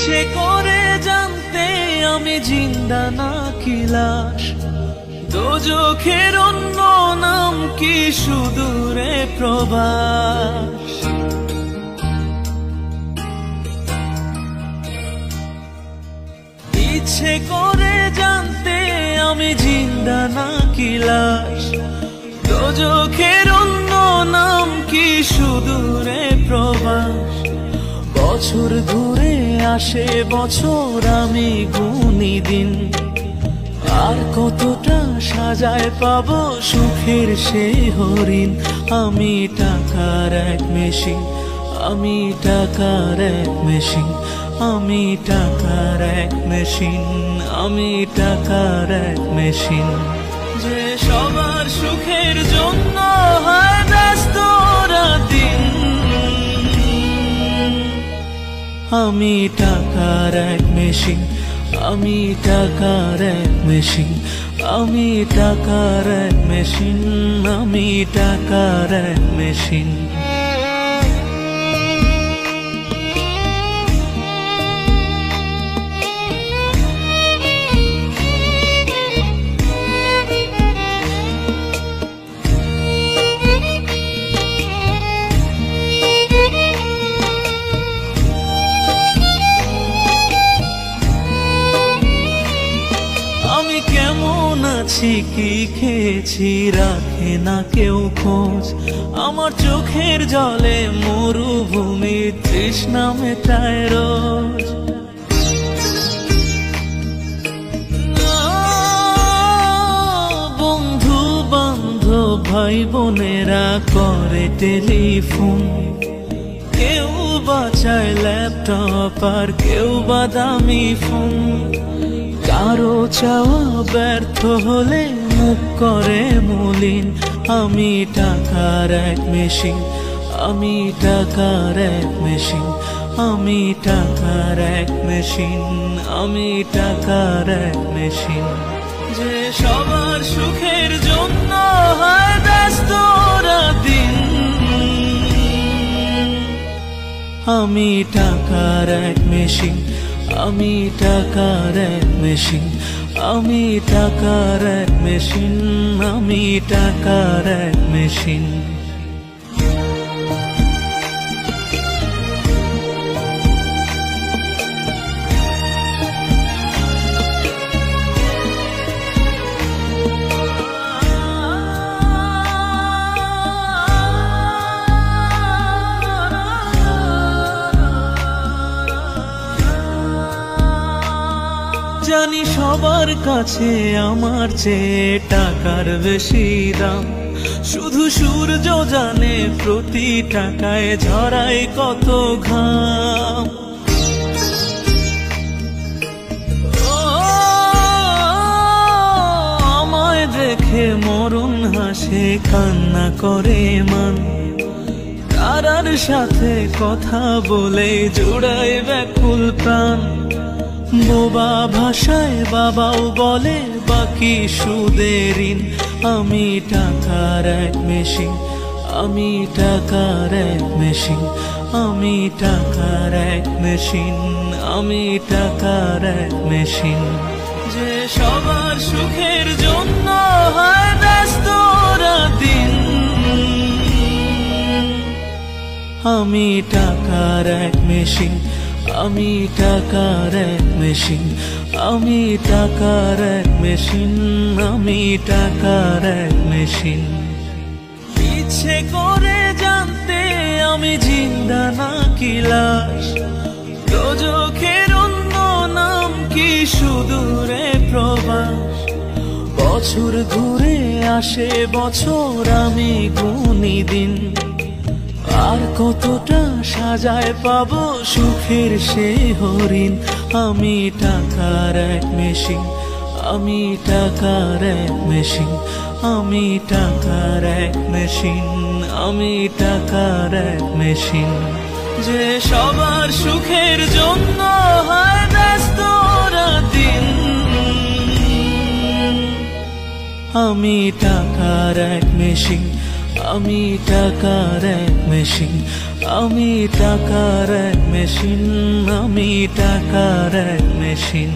ইচ্ছে করে জানতে আমি জিন্দা নাকি লাশ, দোজখের অন্য নাম কি সুদূরে প্রবাস। ইচ্ছে করে জানতে আমি জিন্দা নাকি লাশ, দোজখের অন্য নাম কি সুদূরে প্রবাস। বছর ঘুরে আসে বছর আমি গুনি দিন, আর কতটা সাজায় পাবো সুখের সেই হরিণ। আমি টাকার এক মেশিন, আমি টাকার এক মেশিন, আমি টাকার এক মেশিন, আমি টাকার এক মেশিন। যে সবার সুখের জন্য হয় ব্যস্ত রাতদিন। আমি টাকার এক মেশিন, আমি টাকার এক মেশিন, আমি টাকার এক মেশিন, আমি টাকার এক মেশিন। কি খেয়েছি রাখে না কেউ খোঁজ, আমার চোখের জলে মরুভূমি তৃষ্ণা মেটায় রোজ। বন্ধু বান্ধব ভাই বোনেরা করে টেলিফোন, কেউ বাঁচায় ল্যাপটপ আর কেউ বা দামি ফোন। কারো চাওয়া ব্যর্থ হলে মুখ করে মলিন। আমি টাকার এক মেশিন, আমি টাকার এক মেশিন, আমি টাকার এক মেশিন, আমি টাকার এক মেশিন। যে সবার সুখের জন্য হয় ব্যস্ত রাতদিন। আমি টাকার এক মেশিন, আমি টাকার এক মেশিন, আমি টাকার এক মেশিন, আমি টাকার এক মেশিন। জানি সবার কাছে আমার চেয়ে টাকার বেশি দাম, শুধু সূর্য জানে প্রতি টাকায় ঝরায় কত ঘাম। আমায় দেখে মরণ হাসে কান্না করে মান, তারার সাথে কথা বলে জোড়ায় ব্যাকুল প্রাণ। বোবা ভাষায় বাবাও বলে বাকি সুদের ঋণ। আমি টাকার এক মেশিন, আমি টাকার এক মেশিন, আমি টাকার এক মেশিন, আমি টাকার এক মেশিন। যে সবার সুখের জন্য হয় ব্যস্ত রাতদিন। আমি টাকার এক মেশিন, আমি টাকার এক মেশিন, আমি টাকার এক মেশিন, আমি টাকার এক মেশিন। ইচ্ছে করে জানতে আমি জিন্দা নাকি লাশ, দোজখের অন্য নাম কি সুদূরে প্রবাস। বছর ঘুরে আসে বছর আমি গুনি দিন, আর কতটা সাজায় পাবো সুখের সেই হরিণ। আমি টাকার এক মেশিন, আমি টাকার এক মেশিন, আমি টাকার এক মেশিন, আমি টাকার এক মেশিন। যে সবার সুখের জন্য হয় ব্যস্ত রাতদিন। আমি টাকার এক মেশিন, আমি টাকার এক মেশিন, আমি টাকার এক মেশিন, আমি টাকার এক মেশিন।